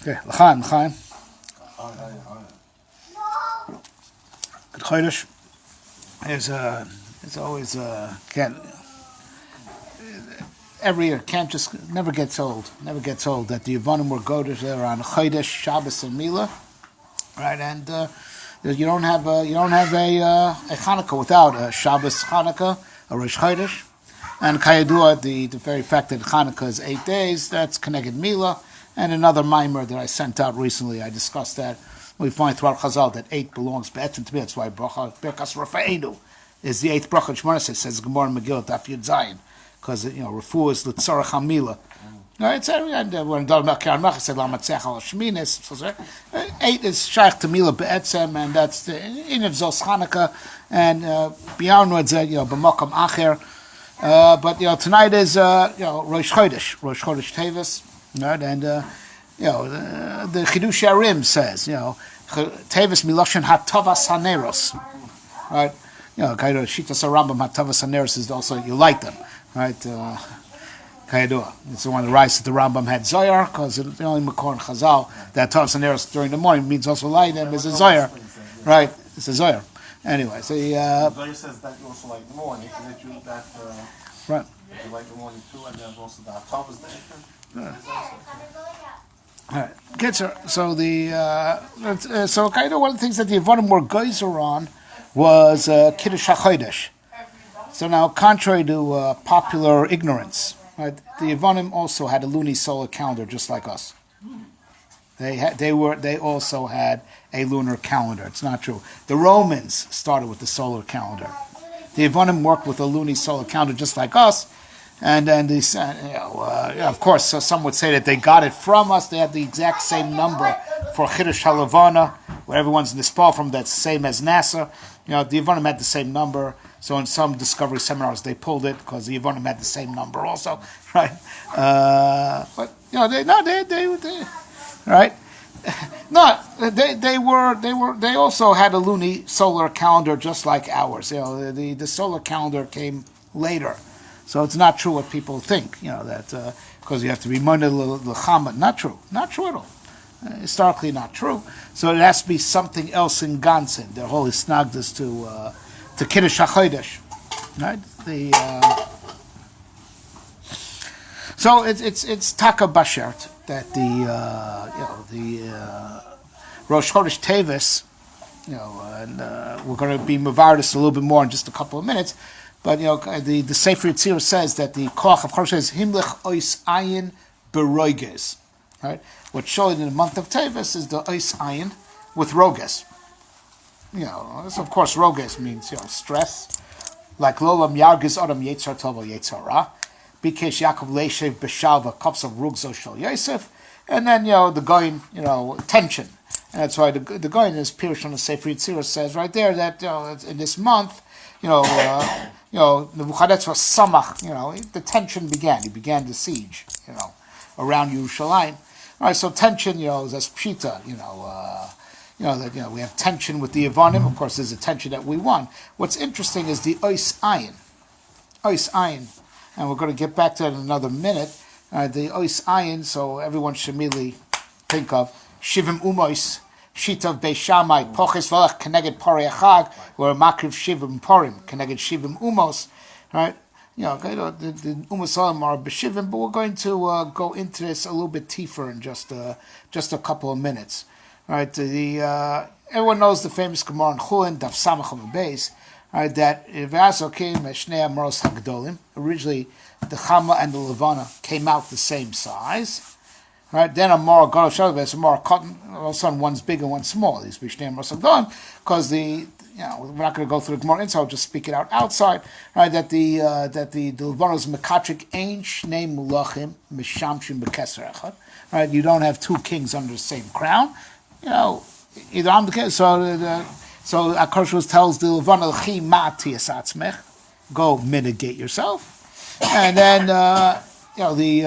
Okay, l'chaim. Good chodesh. It's always can't every year can't just never gets old. Never gets old that the Yevonim were godesh there on chodesh, Shabbos, and Mila, right? And you don't have a Chanukah without a Shabbos Chanukah, a Rosh Chodesh, and Kayadua, the very fact that Chanukah is 8 days, that's connected Mila, and another mimer that I sent out recently. I discussed that. We find throughout Chazal that 8 belongs be'etzim to me. That's why bracha Birkas Rafa'enu is the 8th bracha. Shemona says Gemara in Megillah Daf Yud Zayin, because refuah is l'tzarach hamila. Right, so when Dal Melchior Melech said Lamatzech al Shminis, 8 is shaykh to Mila be'etzem, and that's the in of Zos Chanukah, and beyondwards, b'makam acher. But tonight is Rosh Chodesh Tevis, right? And the Chidush Arim says Tevis miloshen hatavas haneros, right? Shitas Rambam hatavas haneros is also you light them, right? Kayadua. It's the one that writes that the Rambam had Zoyar, because the only Makor in Chazal that Tavas Haneros during the morning means also light them is a Zoyar, right? It's a Zoyar. Anyway, so Zoyar says that you also like the morning, that you right. You like the morning too, and then also the Tavas there. All right, Kitzer. So so kind of one of the things that the Yevonim were geyser on was Kiddush HaChodesh. So now, contrary to popular ignorance, right, the Yevonim also had a lunar solar calendar just like us. They also had a lunar calendar. It's not true. The Romans started with the solar calendar. The Yevonim worked with a lunar solar calendar just like us. And then of course, so some would say that they got it from us. They had the exact same number for Chiddush HaLevana, where everyone's nispal from that's the same as NASA. The Yevonim had the same number. So in some discovery seminars, they pulled it because the Yevonim had the same number also, right? But they right? No, they also had a lunar solar calendar just like ours. The solar calendar came later. So it's not true what people think, that because you have to be money l'chama. Not true at all. Historically not true. So it has to be something else in Gansen. Their whole isnagdas to Kiddush HaChodesh, right? So it's Taka Bashert that the Rosh Chodesh Tevis, and we're going to be mavardis a little bit more in just a couple of minutes. But the Sefer Yitzir says that the koach of Chodesh is himlich ois ayin beroiges. Right? What's shown in the month of Tevis is the ois ayin with roges. So of course roges means stress. Like lolam yargiz adam yetzar tov yetzar ra. Bikesh Yaakov leishev b'shalva kofs of rugzo shel Yosef. And then the goyin tension. And that's why the goyin is Pirush on the Sefer Yitzir says right there that in this month Nebuchadnezzar Samach, the tension began. He began the siege, around Yerushalayim. All right, so tension, is as pshita, that we have tension with the Yevonim. Of course, there's a tension that we won. What's interesting is the Ois Ayin, and we're going to get back to that in another minute. The Ois Ayin, so everyone should immediately think of Shivim Umois. Shitav Beishamai, Poches Velach, Keneged Pari Achag, where Makriv Shivim Porim, Keneged Shivim Umos, right? The Umos Olam are Beshivim, but we're going to go into this a little bit deeper in just a couple of minutes, right? Everyone knows the famous Gemara in Chulin, Daf Samach on the base, right? That Vasokim Shnei Amoros Hagdolim. Originally, the Chama and the Levana came out the same size. Right, then a more Gorosh, a more cotton. All of a sudden, one's big and one's small. These Bishneim Rosagon, because we're not going to go through the Gemara inside. I'll just speak it out outside. Right, that the Levanos Mekatrik ain't Shnei Mulachim Mishamshim Bekeser Echad. Right, you don't have two kings under the same crown. Either I'm the king. So Akoshus tells the Levana Chi Ma'ati Asatzmech, go mitigate yourself, and then. So the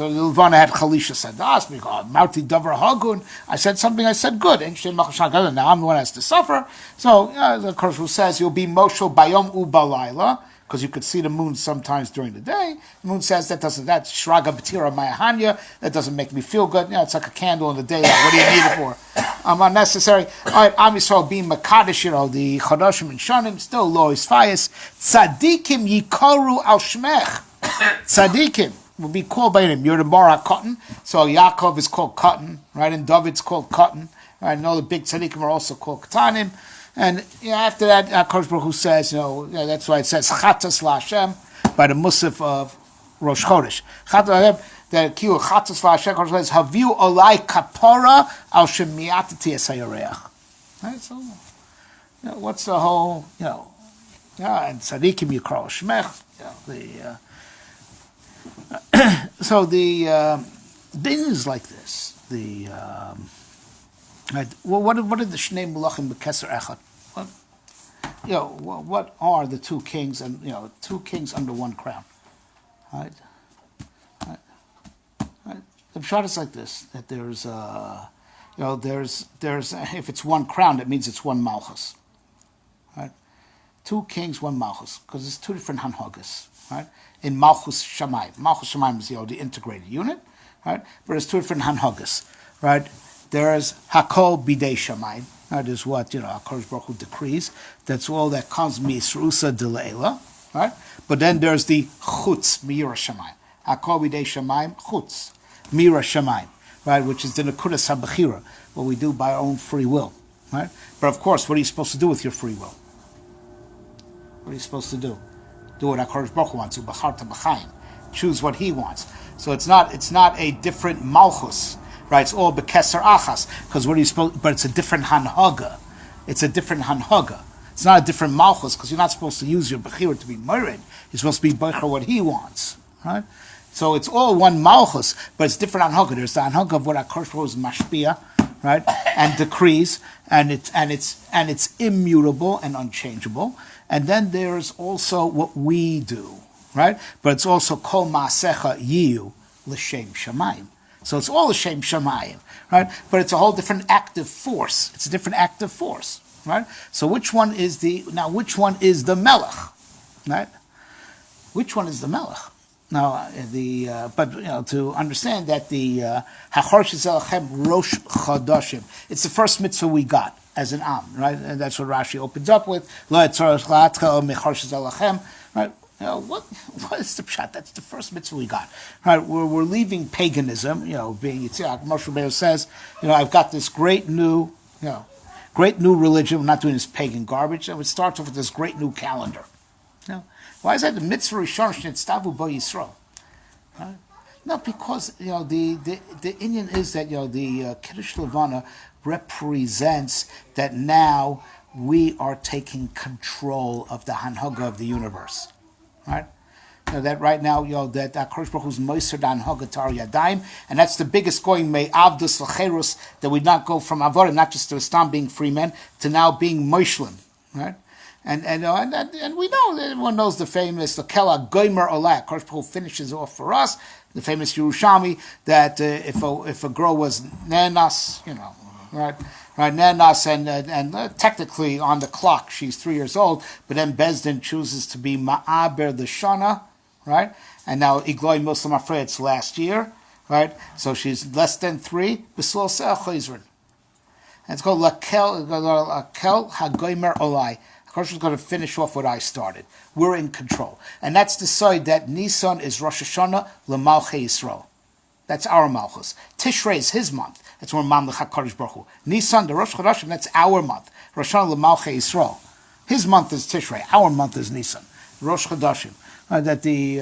Levana had Chalisha said to us, Marti Davar Hagun, I said something, I said good. And now I'm the one who has to suffer. So the Korshu says, you'll be Moshe Bayom Ubalayla, because you could see the moon sometimes during the day. The moon says that's shraga b'tira mayahanya. That doesn't make me feel good. It's like a candle in the daylight. What do you need it for? Unnecessary. All right, Am Yisrael being Makadish, the Chodashim and Shanim, still Lois Fayas. Tzadikim yikaru al shmech. Tzadikim will be called by him. You're the Barak Cotton. So Yaakov is called Cotton, right? And David's called Cotton. Right? And all the big tzadikim are also called Katanim. And after that, Kodesh Baruch Hu says, that's why it says Chatas LaHashem by the Musaf of Rosh Chodesh. Chatas that Kiyu Chatas LaHashem, Kodesh says Haviu Olai Kapora Al Shemiatati Esayareach. Right? So, what's the whole, and Tzadikim Yikra Shmech. So the thing is like this. What are the Shnei Melachim B'Keser Echad? What are the two kings and two kings under one crown? Right. The pshat is like this: that there's if it's one crown, that means it's one malchus. Right. Two kings, one malchus, because it's two different hanhagas. Right. In malchus shamayim, malchus shamayim is the integrated unit. Right. But it's two different hanhagas. Right. There's Hakol Bidei Shamayim. That is what HaKadosh Baruch Hu decrees. That's all that comes Misrusa Dileila, right? But then there's the Chutz Mira Shamayim. Hakol Bidei Shamayim Chutz Mira Shamayim, right? Which is the Nekudas HaBechira, what we do by our own free will, right? But of course, what are you supposed to do with your free will? What are you supposed to do? Do what HaKadosh Baruch Hu wants to. B'charta b'chaim. Choose what He wants. So it's not a different malchus. Right, it's all bekeser achas, because what are you supposed? But it's a different hanhaga. It's a different hanhaga. It's not a different malchus, because you're not supposed to use your bechira to be married. You're supposed to be becher what he wants, right? So it's all one malchus, but it's different hanhaga. There's the hanhaga of what HaKadosh Baruch Hu is mashpia, right, and decrees, and it's immutable and unchangeable. And then there's also what we do, right? But it's also kol maasecha yiyu l'shem shamayim. So it's all a Shem Shamayim, right? But it's a whole different active force. It's a different active force, right? So which one is the Melech, right? Which one is the Melech? Now, to understand that the Hachorsh Zelachem Rosh Chodashim, it's the first mitzvah we got as an Am, right? And that's what Rashi opens up with. Lo etzorach la'atcha mechorsh Zelachem, right? What is the pshat? That's the first mitzvah we got. Right, we're leaving paganism. Being Yitzhak. Moshe Rabbeinu says, I've got this great new religion. We're not doing this pagan garbage. And it starts off with this great new calendar. Why is that the mitzvah rishon shenitztavu bo Yisrael? Right? No, because the Indian is that the Kiddush Levana represents that now we are taking control of the hanhaga of the universe. Right? That right now, that HaKadosh Baruch Hu's Moiser Dan Hagatar Yadayim, and that's the biggest going May Avdus Lacherus, that we not go from Avodim, not just to Stam being free men, to now being Moishlim, right? And we know, everyone knows the famous Lekela Goimer Oleh. HaKadosh Baruch Hu finishes off for us the famous Yerushalmi that if a girl was Nenas, right, Nenas, and technically on the clock she's 3 years old, but then Bezdin chooses to be Ma'aber the Shana, right? And now Igloi Muslim Afre, it's last year, right? So she's less than 3, B'slol Se'ach Chizrin. And it's called Lakel HaGoimer Olai. HaKadosh is going to finish off what I started. We're in control. And that's the side that Nisan is Rosh Hashanah L'Malchei Yisrael. That's our Malchus. Tishrei is his month. That's where Mamlech HaKadosh Baruch Hu. Nisan, the Rosh Chodashim, that's our month. Rosh Hashanah L'Malchei Yisrael. His month is Tishrei. Our month is Nisan. Rosh Chodashim. That the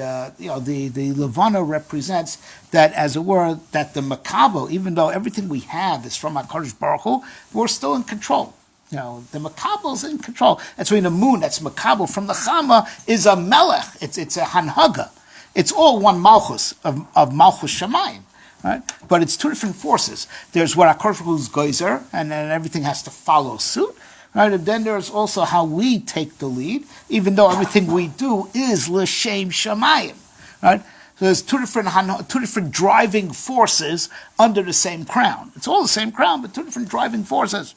Levana represents that, as it were, that the Makabel, even though everything we have is from HaKadosh Baruch Hu, we're still in control. The Makabel is in control. That's why the moon, that's Makabel from the Chama, is a Melech. It's a Hanhaga. It's all one Malchus of Malchus Shamayim, right? But it's two different forces. There's what HaKadosh Baruch Hu's Geyser, and then everything has to follow suit. Right, and then there's also how we take the lead, even though everything we do is l'shem shamayim. Right, so there's two different driving forces under the same crown. It's all the same crown, but two different driving forces.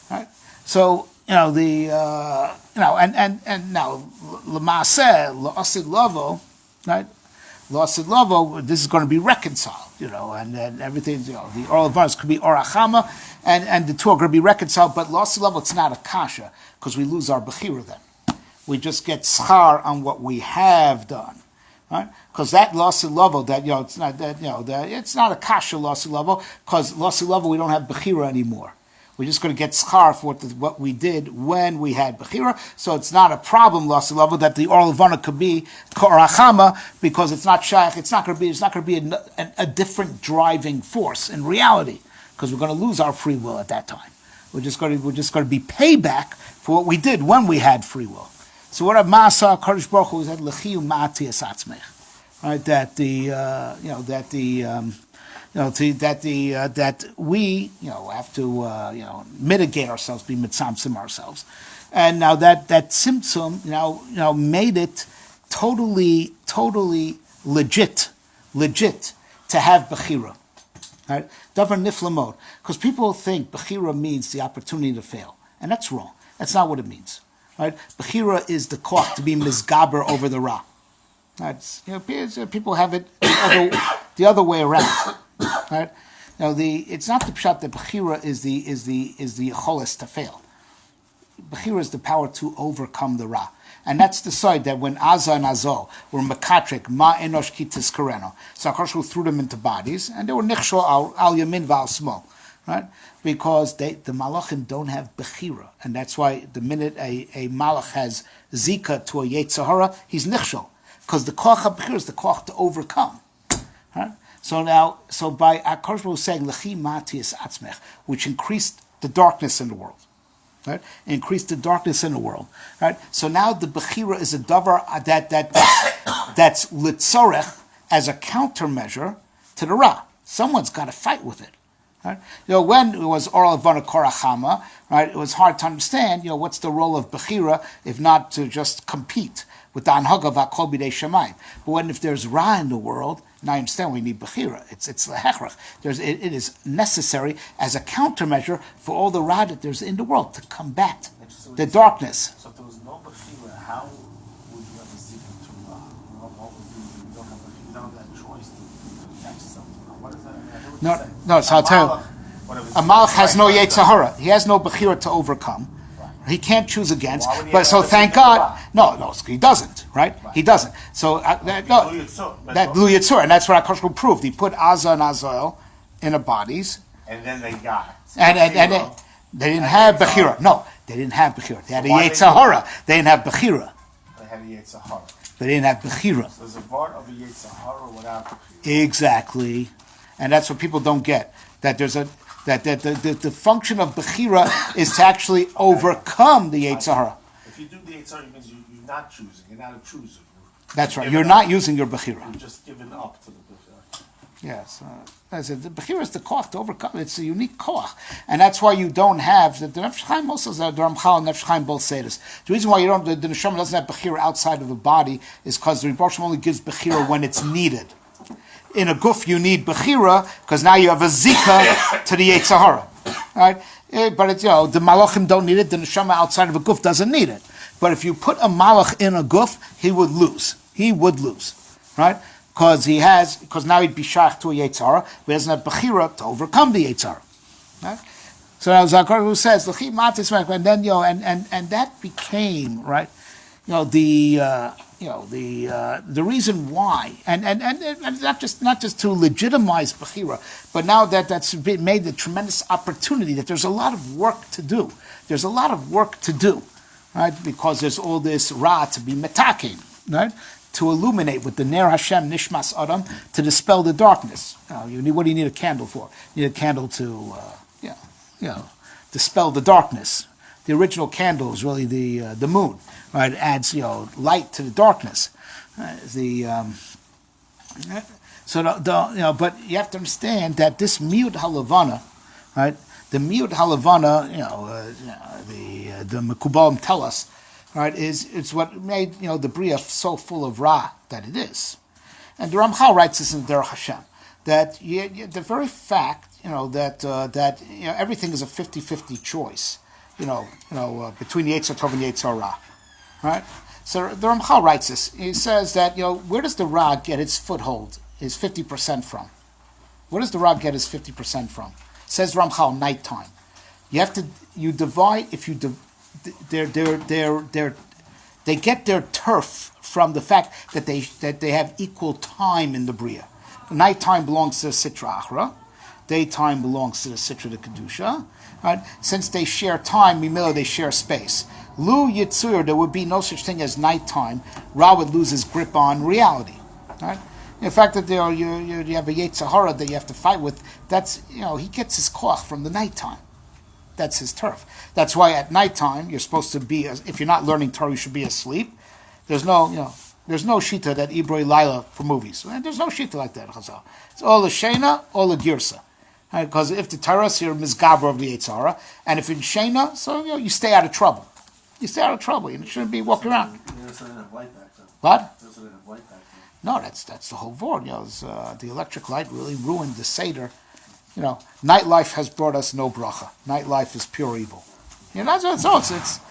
Right, so and now l'maaseh la'asid lavo, right? La'asid lavo, this is going to be reconciled, and then everything, the oral advantage could be orachama, and the two are going to be reconciled, but la'asid lavo, it's not a kasha, because we lose our bechira then. We just get schar on what we have done. Right? Because that la'asid lavo, that it's not it's not a kasha la'asid lavo, because la'asid lavo we don't have bechira anymore. We're just going to get schar for what we did when we had bechira. So it's not a problem la'asid lavo that the oral levana could be korachama, because it's not shaykh. It's not going to be a different driving force in reality, because we're going to lose our free will at that time. We're just going to be payback for what we did when we had free will. So what Ma'asa Kadosh Baruch Hu said, L'chiyu ma'atiyas atzmech, right? That we have to mitigate ourselves, be mitzamtzim ourselves, and now that tzimtzum made it totally legit to have bechira, right? Davar niflamot, because people think bechira means the opportunity to fail, and that's wrong. That's not what it means. Right? Bechira is the koch to be mizgaber over the ra. Right? People have it the other way around. Right? It's not the pshat that bechira is the choles to fail. Bechira is the power to overcome the ra, and that's the side that when Azza and Azo were mekatrik ma enosh kitis kareno, so Hakadosh threw them into bodies, and they were nichshol al yamin v'al smol. Right? Because the malachim don't have bechira, and that's why the minute a malach has zika to a yetzahara, he's nichshol, because the koach of bechira is the koach to overcome. Right? So by Hakadosh was saying lechi matias atzmech, which increased the darkness in the world, right? Increased the darkness in the world, right? So now the bechira is a davar that's litzorech as a countermeasure to the ra. Someone's got to fight with it. Right? When it was oral avana korachama, right, it was hard to understand, what's the role of bechira if not to just compete with the anhaga v'akol b'dei shamayim. But if there's ra in the world, now I understand we need bechira. It's the hechrach. It is necessary as a countermeasure for all the ra that there's in the world to combat the darkness. So if there was no bechira, how would you have a zika to ra? What would you don't have bechira? You don't have that choice to catch something. What is that? No. So I'll tell you. A malach has no yetzahara. He has no bechira to overcome. He can't choose against. But so thank God. No, he doesn't. Right? He doesn't. So that Lu Yitzur, and that's what Hakadosh proved. He put Azza and Azael in the bodies, and then they got it. And they didn't have bechira. No, they didn't have bechira. They had a yetzahara. They didn't have bechira. They had a yetzahara. They didn't have bechira. So there's a part of a yetzahara without bechira. Exactly, and that's what people don't get. That there's the function of bechira is to actually overcome the Yetzirah. If you do the Yetzirah, it means you're not choosing. You're not a chooser. That's right. You're not using your bechira. You're just giving up to the bechira. Yes. I said the bechira is the koach to overcome. It's a unique koach, and that's why you don't have the Nefesh Chaim also says the Ramchal and Nefesh Chaim both say this. The reason why you don't the neshama doesn't have bechira outside of the body is because the Rebbe Shem only gives bechira when it's needed. In a guf, you need bechira because now you have a zika to the Yetzirah, right? But it's the malachim don't need it. The neshama outside of a guf doesn't need it. But if you put a malach in a guf, he would lose. He would lose, right? Because now he'd be shach to a Yetzirah, but he doesn't have bechira to overcome the Yetzirah, right? So now Zakar who says and then and that became right. The reason why, and not just to legitimize bechira, but now that's been made the tremendous opportunity that there's a lot of work to do. There's a lot of work to do, right? Because there's all this ra to be metaking, right? To illuminate with the Ner Hashem Nishmas Adam to dispel the darkness. What do you need a candle for? You need a candle to, dispel the darkness. The original candle is really the moon, right? It adds light to the darkness. But you have to understand that this miut halavana, right? The miut halavana, the Mekubalim tell us, right? It's what made the bria so full of ra that it is, and the Ramchal writes this in Derech Hashem that the very fact that everything is a 50-50 choice. between the Yetzer Tov and the Yetzer Ra, right? So the Ramchal writes this. He says that where does the Ra get its foothold, his 50% from? Where does the Ra get his 50% from? Says Ramchal, nighttime. You divide if you they get their turf from the fact that they have equal time in the Bria. Nighttime belongs to the Sitra Achra. Daytime belongs to the Sitra de Kedusha. Right? Since they share time, Mimila, they share space. Lu Yitzur, there would be no such thing as nighttime. Ra would lose his grip on reality. Right? The fact that you have a Yetzer Hara that you have to fight with, that's, he gets his koach from the nighttime. That's his turf. That's why at nighttime you're supposed to be, if you're not learning Torah, you should be asleep. There's no shita that Ibroi Laila for movies. There's no shita like that. It's all a shena, all a girsa. Because if the Torah, you're mizgaber of the Yetzer Hara, and if in shena, so you stay out of trouble. You stay out of trouble. You shouldn't be walking around. What? No, that's the whole board. The electric light really ruined the Seder. Nightlife has brought us no bracha. Nightlife is pure evil. That's what it's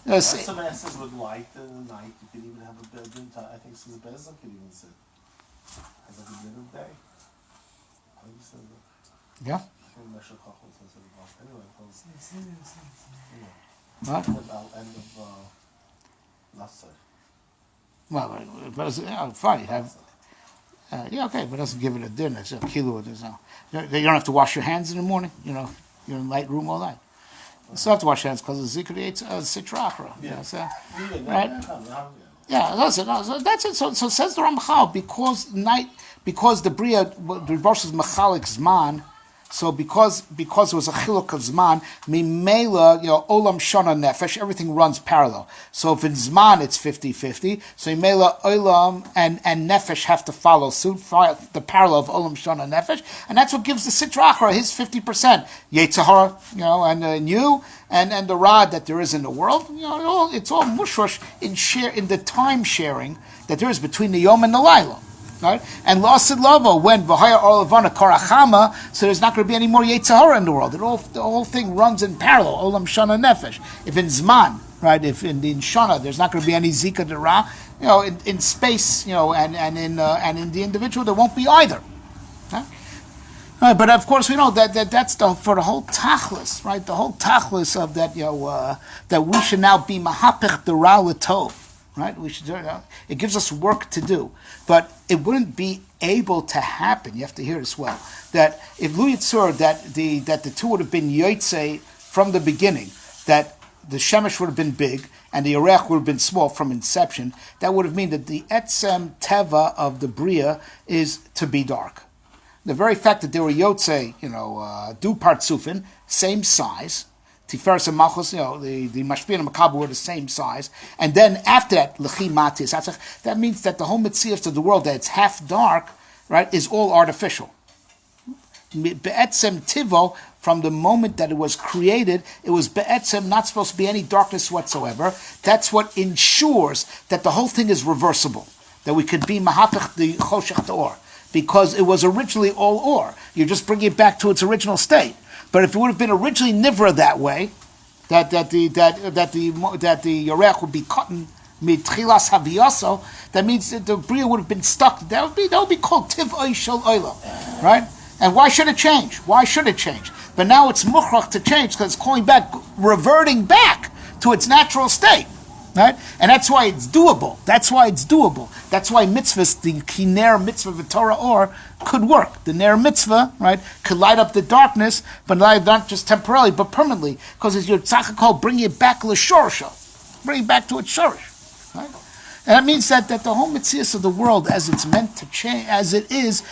some asses would light in the night. You could even have a bedroom. I think Sister Bezin could even sit. Have a good middle day. How do you say that? Yeah. What? End of last side. Well, but fine. Okay, but it doesn't give it a dinner. It's a kilo. You don't have to wash your hands in the morning. You're in light room all night. You still have to wash your hands because of Zikr Sitra Achra. Right? Yeah, listen, so that's it. So says the Ramchal, because the Bria, the Rosh is Machalik Zman, so because it was a chiluk of Zman, Mimela, Olam Shana Nefesh, everything runs parallel. So if in Zman it's 50-50, so Mimela, Olam and Nefesh have to follow suit, the parallel of Olam Shana Nefesh, and that's what gives the Sitra Achra his 50%. Yetzer Hara, and you, and the Rod that there is in the world, it's all mushrosh in the time sharing that there is between the Yom and the Laila. Right? And Lasid Lavo, when Vahaya Orlavana Karachama, so there's not going to be any more Yetzer Hara in the world. The whole thing runs in parallel, Olam Shana Nefesh. If in Zman, right, if in Shana, there's not going to be any Zika Dera, in space, and in the individual, there won't be either. Right? But of course, we know that's for the whole tachlis, right? The whole tachlis of that, that we should now be mahapich Dera L'tov. Right, it gives us work to do, but it wouldn't be able to happen. You have to hear this well. That if Lu Yitzur, that the two would have been Yotzei from the beginning, that the Shemesh would have been big and the Yerech would have been small from inception. That would have meant that the Etzem Teva of the Bria is to be dark. The very fact that they were Yotzei, Du Partsufin, same size. Tiferes and Malchus, the Mashpia and Makabah were the same size. And then after that, Lechi Matis, that means that the whole Metzias of the world, that it's half dark, right, is all artificial. Be'etzem Tivo, from the moment that it was created, it was Be'etzem, not supposed to be any darkness whatsoever. That's what ensures that the whole thing is reversible, that we could be Mahapich the Choshech Or, because it was originally all Or. You just bring it back to its original state. But if it would have been originally nivra that way, that the Yorech would be cut mitchilas haviyaso, that means that the Bria would have been stuck. That would be called tiv oishel oila, right? And why should it change? Why should it change? But now it's mukhrach to change because it's reverting back to its natural state. Right? And that's why it's doable. That's why mitzvahs, the kiner mitzvah v'torah or, could work. The ner mitzvah, right, could light up the darkness, but not just temporarily, but permanently, because it's your tzachakol, bring it back l'shorsho, bring it back to its shorish. Right? And that means that the whole mitzvahs of the world, as it's meant to change, as it is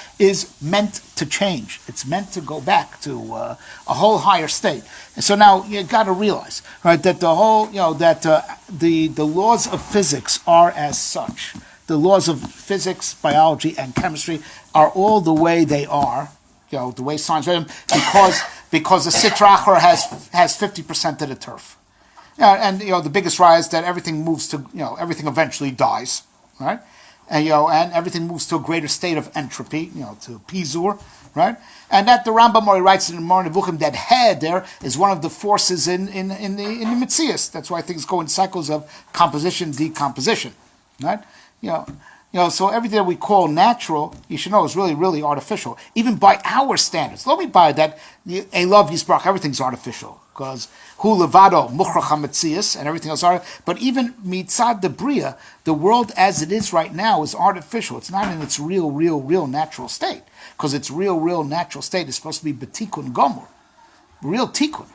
meant to change. It's meant to go back to a whole higher state. And so now you got to realize, right, that the whole, that the laws of physics are as such. The laws of physics, biology, and chemistry are all the way they are, the way science made them, because the Sitra Achra has 50% of the turf. And the biggest rise that everything moves to, everything eventually dies, right? And and everything moves to a greater state of entropy, to Pizur, right? And that the Rambam already writes in the Moreh Nevuchim that heder is one of the forces in the Metzius. That's why things go in cycles of composition, decomposition, right? So everything that we call natural, you should know, is really, really artificial, even by our standards. Let me buy that. A love Yisbrach, everything's artificial because hu levado muchrach hametzius and everything else are. But even mitzad the bria, the world as it is right now is artificial. It's not in its real natural state because its real natural state is supposed to be betikun gomor, real tikkun.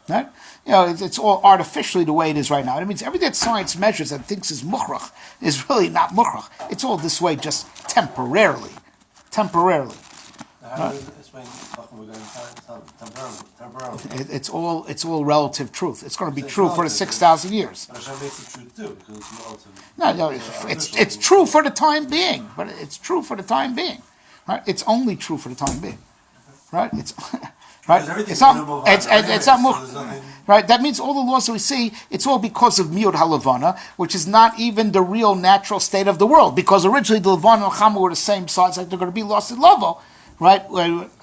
Right? It's all artificially the way it is right now. It means everything that science measures and thinks is mukhrach is really not mukhrach. It's all this way just temporarily. Temporarily. How do you explain temporarily? It's all relative truth. It's going to be true for the 6,000 years. But Hashem makes it true too, because it's relative. No, it's true for the time being, but it's true for the time being. Right? It's only true for the time being. Right? It's right. It's not. It's not. Right. That means all the laws that we see, it's all because of miud halavana, which is not even the real natural state of the world. Because originally the levana and chama were the same size, like they're going to be lost in lavo. Right.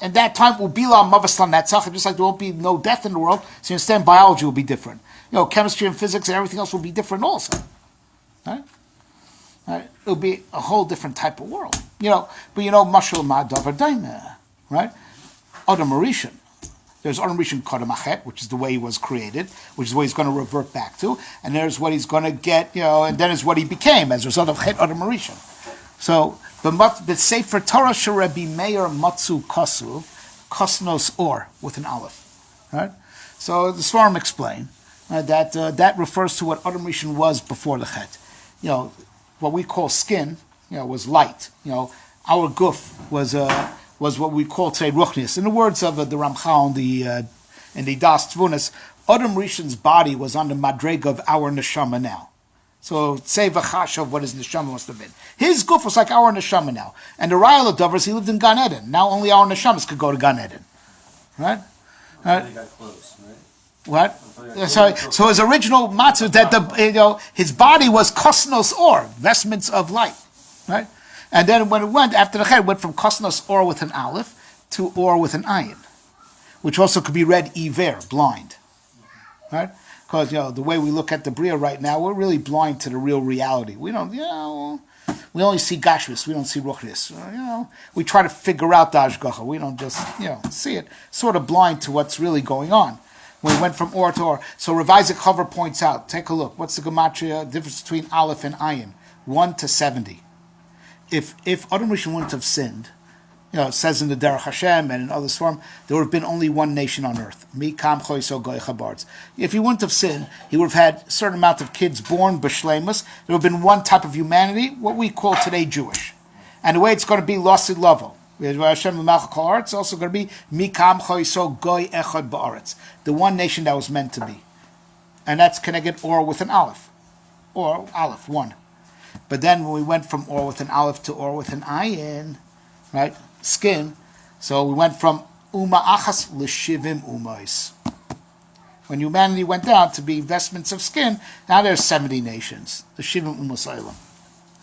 And that time will be la mavaslan netzach, just like there won't be no death in the world. So you understand, biology will be different. Chemistry and physics and everything else will be different also. Right. Right. It'll be a whole different type of world. But mashal ma davar daima. Right. Adam Marishan. There's Adam Rishon Kodem Achet, which is the way he was created, which is what he's going to revert back to, and there's what he's going to get, and then is what he became as a result of Chet Adam Rishon. So the Sefer Torah Sherebi Meir Matzu Kasuv Kosnos Or with an aleph, right? So the Svarim explain that refers to what Adam Rishon was before the Chet. What we call skin, was light. Our guf was what we call today ruchnius. In the words of the Ramchal in the Das Tvunas, Adam Rishon's body was on the madrega of our neshama now. So say v'chash of what his neshama must have been. His guf was like our neshama now. And the Rayal of Dovers, he lived in Gan Eden. Now only our neshamas could go to Gan Eden. Right? They got close, right? What? So his original matzah that his body was kosnos or, vestments of light. Right? And then when it went, after the Chet, it went from Kosnos Or with an Aleph to Or with an Ayin, which also could be read Iver, blind. Right? Because, the way we look at the Bria right now, we're really blind to the real reality. We don't, we only see Gashmis, we don't see Ruchnis. We try to figure out the Ashgacha. We don't just, see it. Sort of blind to what's really going on. When we went from Or to Or. So Rav Isaac Hover points out, take a look, what's the Gematria difference between Aleph and Ayin? 1 to 70. If Adam Rishon wouldn't have sinned, it says in the Derech Hashem and in other form, there would have been only one nation on earth. Mikam Choiso Goy Chabards. If he wouldn't have sinned, he would have had a certain amount of kids born b'shleimus. There would have been one type of humanity, what we call today Jewish. And the way it's going to be Losid Lovo. It's also going to be Mikam Choiso Goy Echad Ba'aretz. The one nation that was meant to be. And that's connected Or with an Aleph. Or Aleph, one. But then when we went from Or with an Aleph to Or with an Ayin, right, skin, so we went from Uma Achas L'Shivim Umais. When humanity went down to be vestments of skin, now there's 70 nations, the Shivim Umas Olam.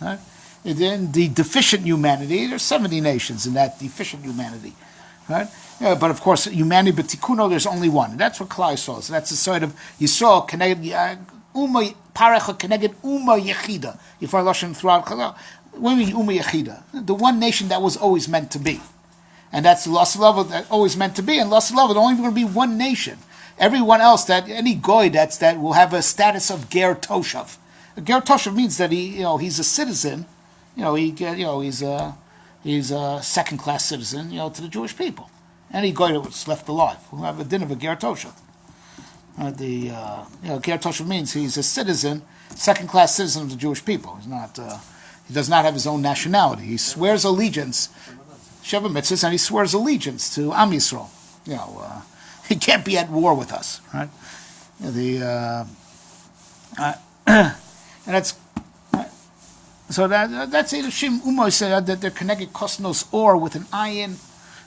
Right? And in the deficient humanity, there's 70 nations in that deficient humanity. Right? But of course, humanity, but Tikkuno, there's only one. And that's what Klal Yisrael is. That's the sort of Yisrael connected Uma Parecha connected Uma Yechida. You find Lashon throughout Chazal. What do you mean Uma Yechida? The one nation that was always meant to be. And that's the Lost Level that always meant to be. And Lost Level, there's only going to be one nation. Everyone else, any goy that will have a status of Ger Toshav. A Ger Toshav means that he's a citizen. He's a second-class citizen. To the Jewish people. Any goy that's left alive will have a din of a Ger Toshav. Ger Toshav means he's a citizen, second-class citizen of the Jewish people. He's not. He does not have his own nationality. He swears allegiance, Sheva Mitzvahs, and he swears allegiance to Am Yisrael. He can't be at war with us, right? And that's so that's it. Shim Umoy said that they're connected Kosnos Or with an Ayin,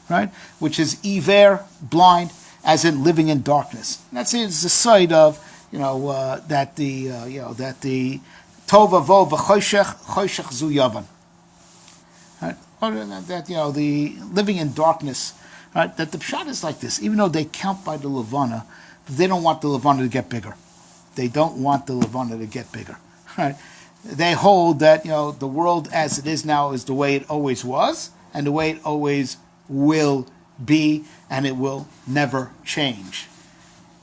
right? Which is Iver, blind, as in living in darkness. And that's it. It's the side of that the Tova Vo v'Choshech Zu Yavan. that the living in darkness, right? That the pshat is like this. Even though they count by the levana, they don't want the levana to get bigger. They don't want the levana to get bigger, right? They hold that the world as it is now is the way it always was, and the way it always will be, and it will never change.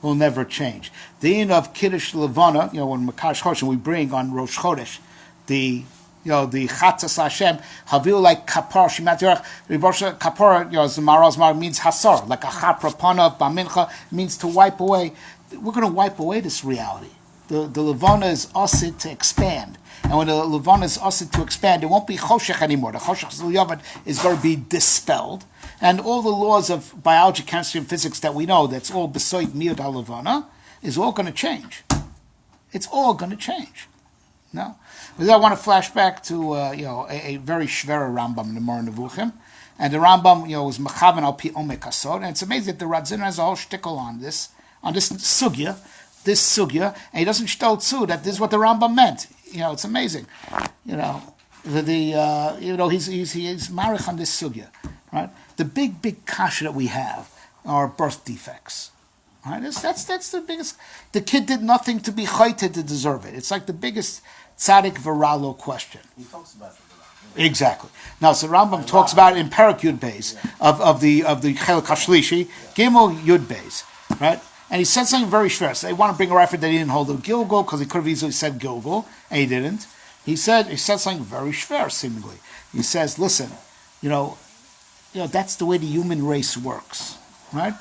Will never change. The end of Kiddush Levana, when Makash Chodesh, we bring on Rosh Chodesh, the Chatzas Hashem, Havil like Kapar Shimat Yorach, Kapar, as the Maharal's Mar means Hasar, like a Chapra Pana of Bamincha, means to wipe away. We're going to wipe away this reality. The Levana is asid to expand. And when the Levana is asid to expand, it won't be Choshech anymore. The Choshech Zil is going to be dispelled. And all the laws of biology, chemistry, and physics that we know, that's all besoid miyot ha-levana, is all going to change. It's all going to change. No? But I want to flash back to a very shvera Rambam in the Moreh Nevuchim. And the Rambam was mechaven al pi omek asod. And it's amazing that the Radzin has a whole shtickle on this sugya, and he doesn't shtel tzu that this is what the Rambam meant. It's amazing. He's marich on this sugya, right? The big kasha that we have are birth defects. Right? That's the biggest. The kid did nothing to be chayted to deserve it. It's like the biggest tzaddik viralo question. He talks about it. Exactly. Now, so Rambam talks about it in Parak Yud Beis of the Chelek Hashlishi, Gimel Yud Beis, right? And he said something very shver. So they want to bring a reference that he didn't hold of Gilgal because he could have easily said Gilgal, and he didn't. He said something very shver, seemingly. He says, listen, that's the way the human race works, right?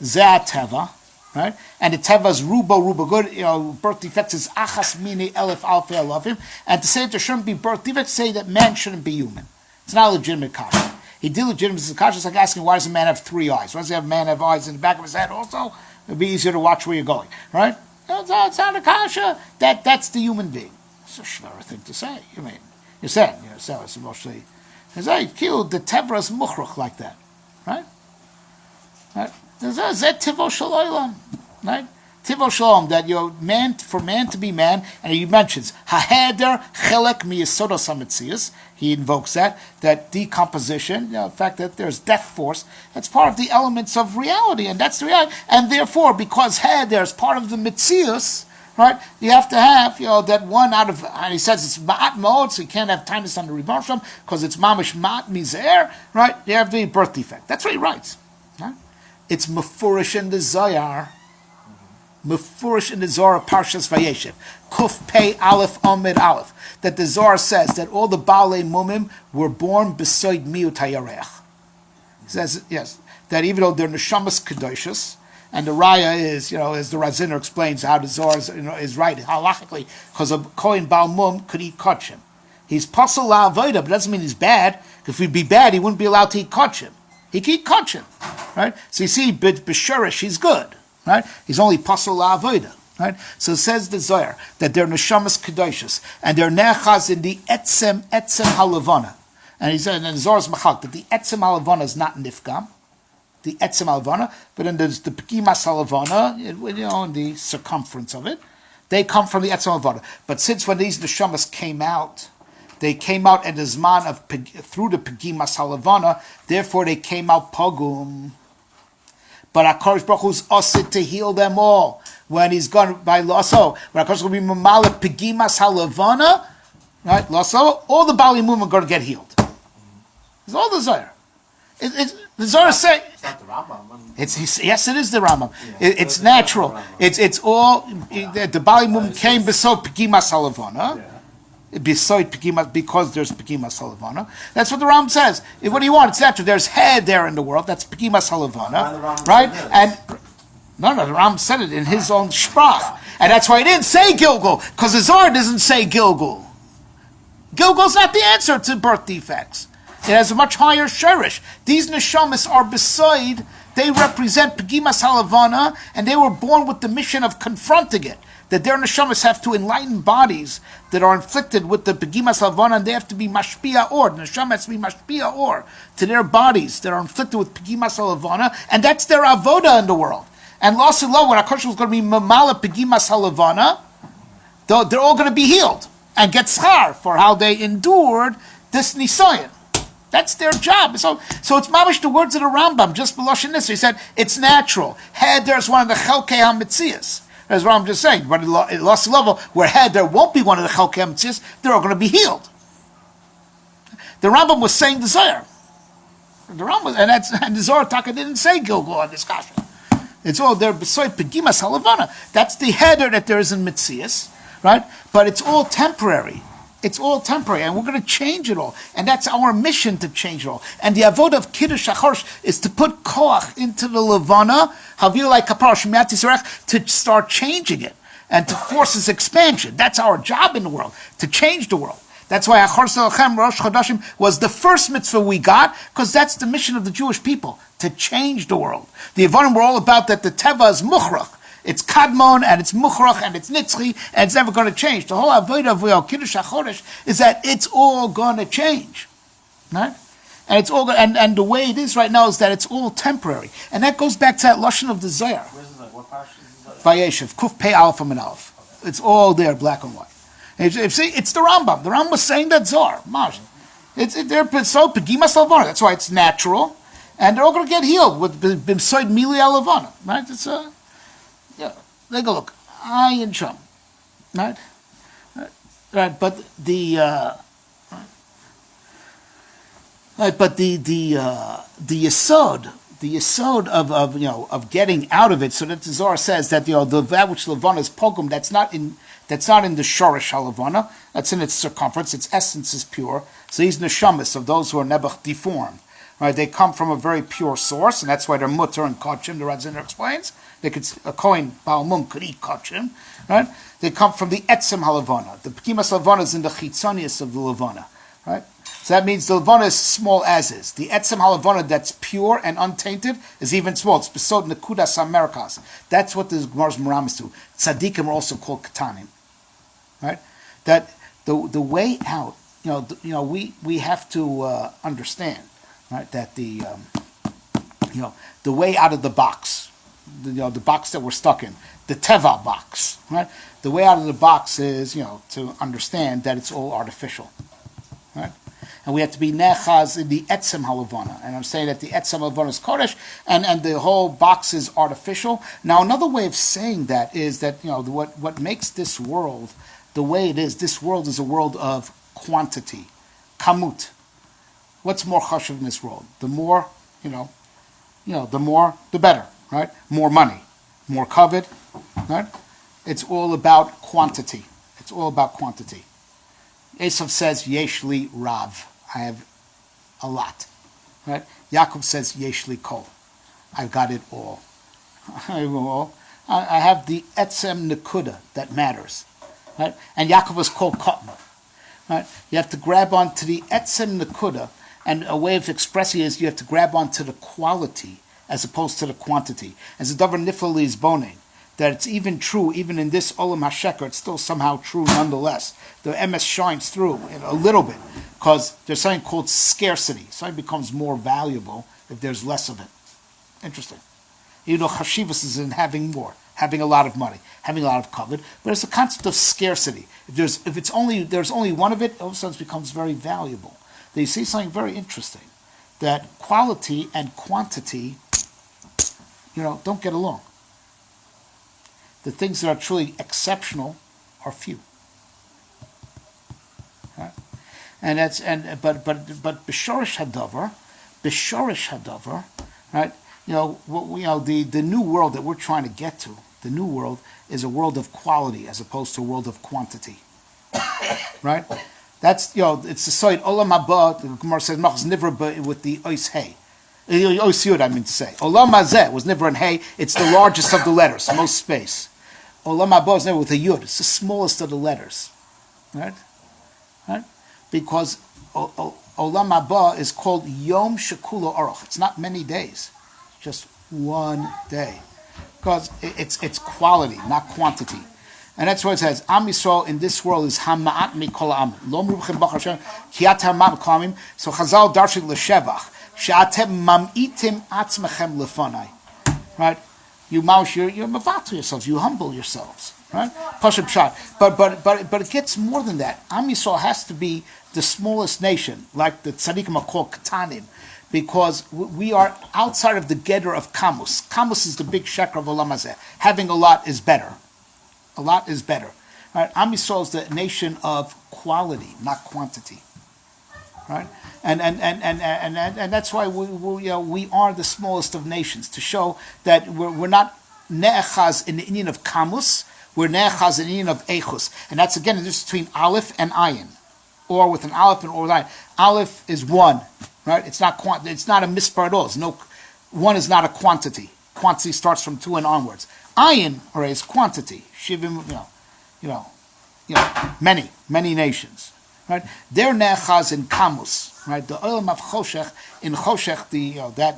Zeh teva, right? And the teva's ruba good. Birth defects is achas mini elef alfei alavim. And to say that there shouldn't be birth defects, say that man shouldn't be human. It's not a legitimate kasha. He did legitimate as a kasha. It's like asking, why does a man have 3 eyes? Why does a man have eyes in the back of his head also? It'd be easier to watch where you're going, right? It's not a kasha. That's the human being. It's a shver thing to say. You're saying, so it's emotionally. It's like, the tevra is muchruch like that, right? Right? There's a zet tivo shalolam, right? Tivo shalom, that for man to be man, and he mentions haheder chelek miyisodos hametzius. He invokes that decomposition, the fact that there's death force. That's part of the elements of reality, and that's the reality. And therefore, because heder is part of the metzius, right? You have to have, that one out of, and he says it's ma'at ma'od, so you can't have tinus on the Rebbe Shalom because it's mamish ma'at mizer, right? You have the birth defect. That's what he writes. Right? It's mefurish in the Zohar. Mefurish in the Zohar Parshas Vayeshev. Kuf Pei Aleph Amid Aleph. That the Zohar says that all the Baalei Mumim were born besoid miut hayarech. He says, yes, that even though they're neshamas kedoshos, and the raya is, as the Raziner explains how the Zohar is right halachically, because a Kohen Baal Mum could eat kachim. He's pasal la'avoda, but doesn't mean he's bad. If he'd be bad, he wouldn't be allowed to eat kachim. He can eat kachim, right? So you see, b'shurish, he's good, right? He's only pasal la'avoda, right? So it says the Zohar that they're neshamas kedoshos, and they're nechaz in the etzem halavana. And he said, and the Zohar is machak, that the etzem halavana is not nifgam, the etzem halavana, but then there's the pekimas halavana, in the circumference of it. They come from the etzem halavana. But since when these neshamas came out, they came out at the zman of through the pekimas halavana, therefore they came out pogum. But HaKadosh Baruch Hu is asid to heal them all when he's gone by lasso. When HaKadosh will be mamala pekimas halavana, right? Lasso, all the Baalei Mum are going to get healed. It's all the Zohar. The Zohar say it's not the Rambam. Yes, it is the Rambam. Yeah, it's natural. It's all the Baalei Mum came beside pekimas halavana. Beside pekimas, because there's pekimas halavana. That's what the Rambam says. What do you want? It's natural. There's hair there in the world. That's pekimas halavana, right? And no, the Rambam said it in his own sprach, and that's why he didn't say Gilgal, because the Zohar doesn't say Gilgal. Gilgal's not the answer to birth defects. It has a much higher sherish. These neshamas are beside, they represent pekimas halavana, and they were born with the mission of confronting it. That their neshamas have to enlighten bodies that are inflicted with the pekimas halavana, and they have to be mashpia or. The neshama has to be mashpia or to their bodies that are inflicted with pekimas halavana, and that's their avoda in the world. And Lasilo, when HaKadosh was going to be mamala pekimas halavana, they're all going to be healed and get schar for how they endured this nisayan. That's their job. So it's mamish the words of the Rambam, just below Shanissa. He said, it's natural. Heder is one of the Chelkei HaMetzias. That's what I'm just saying. But it lost a level where Heder won't be one of the Chelkei HaMetzias, they're all going to be healed. The Rambam was saying the Zohar. The Rambam, and the Zohar Taka didn't say Gilgal on this kasha. It's all there beside Pegimas Halavana. That's the Heder that there is in Metzias, right? But it's all temporary. It's all temporary, and we're going to change it all. And that's our mission, to change it all. And the avodah of Kiddush HaChorsh is to put koach into the Levana, Havil like Kapar Shemiat Yisrach, to start changing it and to force its expansion. That's our job in the world, to change the world. That's why Achor Selachem Rosh Chodashim was the first mitzvah we got, because that's the mission of the Jewish people, to change the world. The Yevonim were all about that the Teva is Mukhrach. It's Kadmon, and it's Mukhrach, and it's Nitzchi, and it's never going to change. The whole Avodah of Kiddush HaChodesh is that it's all going to change. Right? And it's all, and the way it is right now is that it's all temporary. And that goes back to that Lashon of the Zohar. Where's the what parsha is the Zohar? Vayeshev, Kuf Pei Aleph and Aleph. It's all there, black and white. And see, it's the Rambam. The Rambam was saying that Zohar. They're so Pegimas Lavana. That's why it's natural. And they're all going to get healed with Bimsoid Mili Alavana. Right? It's yeah, take a look. Ayin Sham. Right? Right, but the yesod of getting out of it, so that the Zohar says that that which Levana is pogum, that's not in the Shorish HaLevana, that's in its circumference, its essence is pure. So these neshamas of those who are nebuch deformed, right? They come from a very pure source, and that's why they're mutter and kachim. The Radziner explains they could, a kohen Balmum could eat kachim, right? They come from the etzem halavana. The pekimas lavana is in the chitzonius of the lavana, right? So that means the lavana is small as is. The etzem halavana that's pure and untainted is even small. It's besod nekudas hamerkas. That's what the Gemara's Maram is to. Tzaddikim are also called katanim, right? That the way out. We have to understand, right, that the way out of the box, the box that we're stuck in, the teva box, right? The way out of the box is, to understand that it's all artificial, right? And we have to be nechaz in the etzem halavana. And I'm saying that the etzem halavana is kodesh, and the whole box is artificial. Now, another way of saying that is that, what makes this world the way it is, this world is a world of quantity, kamut. What's more chashuv in this world? The more, the more, the better, right? More money, more covet, right? It's all about quantity. It's all about quantity. Esav says, Yeshli Rav. I have a lot, right? Yaakov says, Yeshli Kol. I've got it all. I have the etzem nekuda that matters, right? And Yaakov was called Kotman. Right? You have to grab onto the etzem nekuda, and a way of expressing it is you have to grab onto the quality as opposed to the quantity. As the davar nifli is boning, that it's even true, even in this olam hasheker, it's still somehow true nonetheless. The MS shines through a little bit, because there's something called scarcity. Something becomes more valuable if there's less of it. Interesting. Chashivas is in having more, having a lot of money, having a lot of covet, but it's a concept of scarcity. If there's only one of it, all of a sudden it becomes very valuable. Then you see something very interesting, that quality and quantity, don't get along. The things that are truly exceptional are few. Right? But b'shorish hadavar, right? The new world that we're trying to get to, the new world is a world of quality as opposed to a world of quantity, right? That's it's the side olam haba. The Gemara says machs nivra with the ois hey, ois yud. I mean to say olam hazeh was nivra in hey. It's the largest of the letters, most space. Olam haba is never with a yud. It's the smallest of the letters, right? Right? Because olam haba is called yom shekulo aruch. It's not many days, just one day, because it's quality, not quantity. And that's what it says. Am Yisrael in this world is hama'at mikol am. Lo merubchem b'char Hashem kiat hama'at kamim. So Chazal darshan l'shevach she'atem mam'itim atzmechem lefanai. Right? You mouth, you're mavato yourselves. You humble yourselves. right? Pashut Pshat. But it gets more than that. Am Yisrael has to be the smallest nation, like the tzaddikim are called Katanim, because we are outside of the gedder of Kamus. Kamus is the big sheker of Olam Hazeh. Having a lot is better. A lot is better. Right? Am Yisrael is the nation of quality, not quantity. Right? And that's why we are the smallest of nations, to show that we're not ne'echaz in the Indian of Kamus, we're ne'echaz in the Indian of Eichus. And that's again the difference between Aleph and Ayin, or with an Aleph and or with Ayin. Aleph is one, right? It's not it's not a mispar at all. One is not a quantity. Quantity starts from 2 and onwards. Ayin, is quantity. Shivim, many nations. Right? They're ne'echaz in Kamus. Right? The olam of Choshech, in Choshech,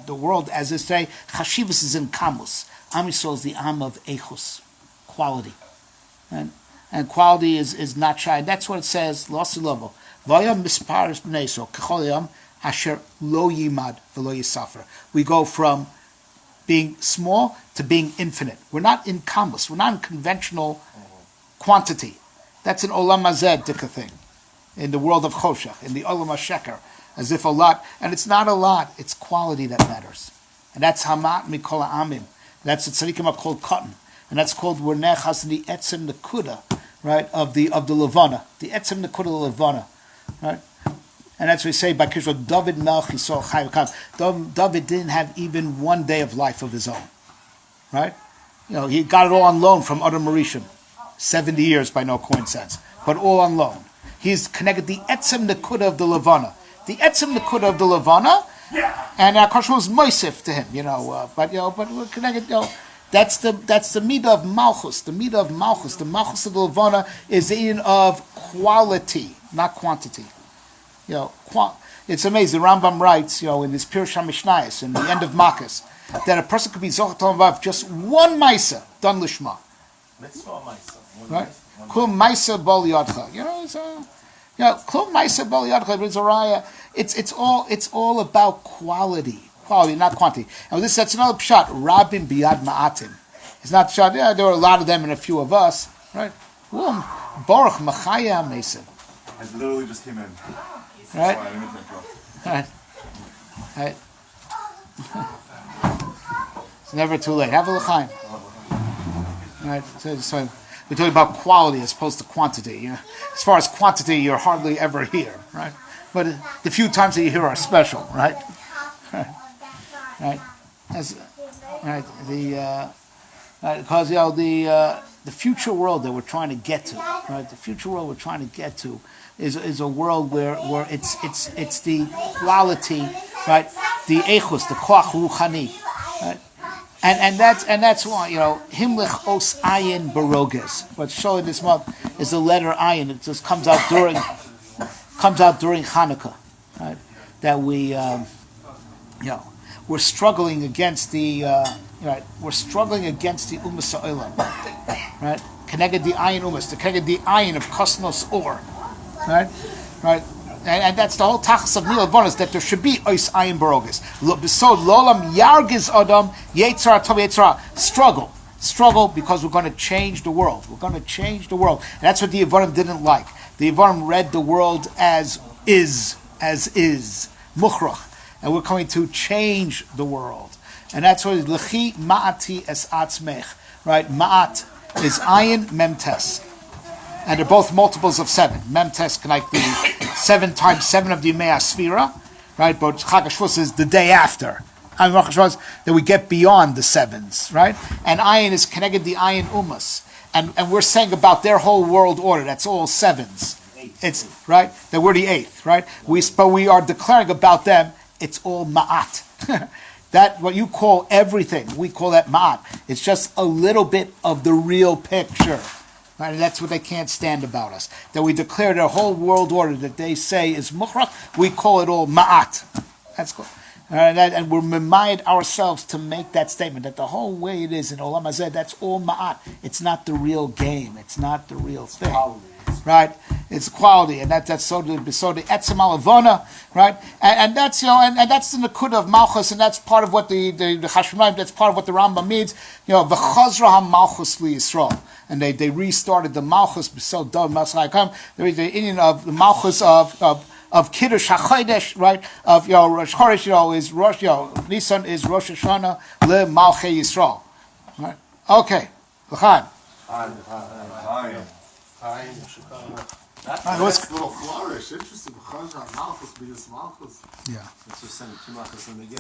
the world, as they say, Chashivas is in Kamus. Am Yisrael is the Am of Eichus, quality. And quality is not shy. That's what it says, Losi Lovo. Vayam mispar b'nei Yisrael, kechol yom, asher lo yimad v'lo yisafer. We go from being small to being infinite. We're not in Kamus. We're not in conventional quantity. That's an Olam Hazeh thing. In the world of Choshech, in the Olam HaSheker, as if a lot, and it's not a lot, it's quality that matters. And that's Hamat Mikol Amim. That's the tzaddikim are called cotton. And that's called we're nechas in the etzem nekuda, right, of the Levana. The etzem nekuda Levana. Right? And that's what we say by Kishro, David Melch Yisrael Chai V'Kam. David didn't have even one day of life of his own. Right? He got it all on loan from Adam Marishim. 70 years by no coincidence. But all on loan. He's connected the etzem nekuda of the Levana. The etzem nekuda of the Levana, and Akash was moisif to him, but we're connected. That's the midah of Malchus. The midah of Malchus. The Malchus of the Levana is in of quality, not quantity. It's amazing. The Rambam writes, in his Pirush HaMishnayos, in the end of Makkos, that a person could be zochet of just one ma'isa done lishma. Mitzvah ma'isa. Right? Klum ma'isa bol yadcha. Klum ma'isa bol yadcha. It's all about quality, not quantity. And that's another pshat. Rabim biyad ma'atim. It's not pshat. Yeah, there were a lot of them and a few of us, right? Baruch machaya mesim. I literally just came in. Right. Right. It's never too late. Have a l'chaim. Right. So we're talking about quality as opposed to quantity. As far as quantity, you're hardly ever here, right? But the few times that you hear are special, right? Right. Because the future world that we're trying to get to, right? The future world we're trying to get to is a world where it's the quality, right? The echus, the koach ruchani, right? And that's why himlich os ayin baroges. What's showing this month is the letter ayin. It just comes out during Chanukah, right? That we're struggling against the we're struggling against the umas ha'olam, right? Connected the ayin umas, connected the ayin of kosmos or, right? And that's the whole tachas of Nil Bonus, that there should be ois ayin baroges. So lolam yargiz adam yetzara tov yetzara. Struggle because we're going to change the world. We're going to change the world. And that's what the Yevanim didn't like. The Yevanim read the world as is, mukhrach. And we're going to change the world. And that's what it is, lechi ma'ati es atzmech. Right? Ma'at is ayin, memtes. And they're both multiples of 7. Memtes can like be 7 times 7 of the Yemei Sfira, right? But Chag HaShavuos is the day after. And that we get beyond the 7s, right? And ayin is connected the ayin umas. And we're saying about their whole world order, that's all 7s. It's right that we're the 8th, right? But we are declaring about them, it's all ma'at. That what you call everything, we call that ma'at. It's just a little bit of the real picture. Right? And that's what they can't stand about us. That we declare their whole world order that they say is mukhrach, we call it all ma'at. That's cool. And we're mimayed ourselves to make that statement that the whole way it is in Olam Hazeh, that's all ma'at. It's not the real game. It's not the real thing. right? It's quality, and that's so the etzem alavona, right? And that's and that's the nakuda of malchus, and that's part of what the Chashmonaim, that's part of what the Rambam means. V'chazra ha malchus li Yisrael, and they restarted the malchus. So dov masayikam. There is the Indian of the malchus of Kiddush HaChodesh, right? Of Rosh Chodesh, is Rosh Nisan is Rosh Hashanah le Malchei Yisrael, right? Okay, l'chaim. That's Right, a what's- nice little flourish. Interesting. Malchus, Malchus. Yeah. Let's just send it to Malchus and again.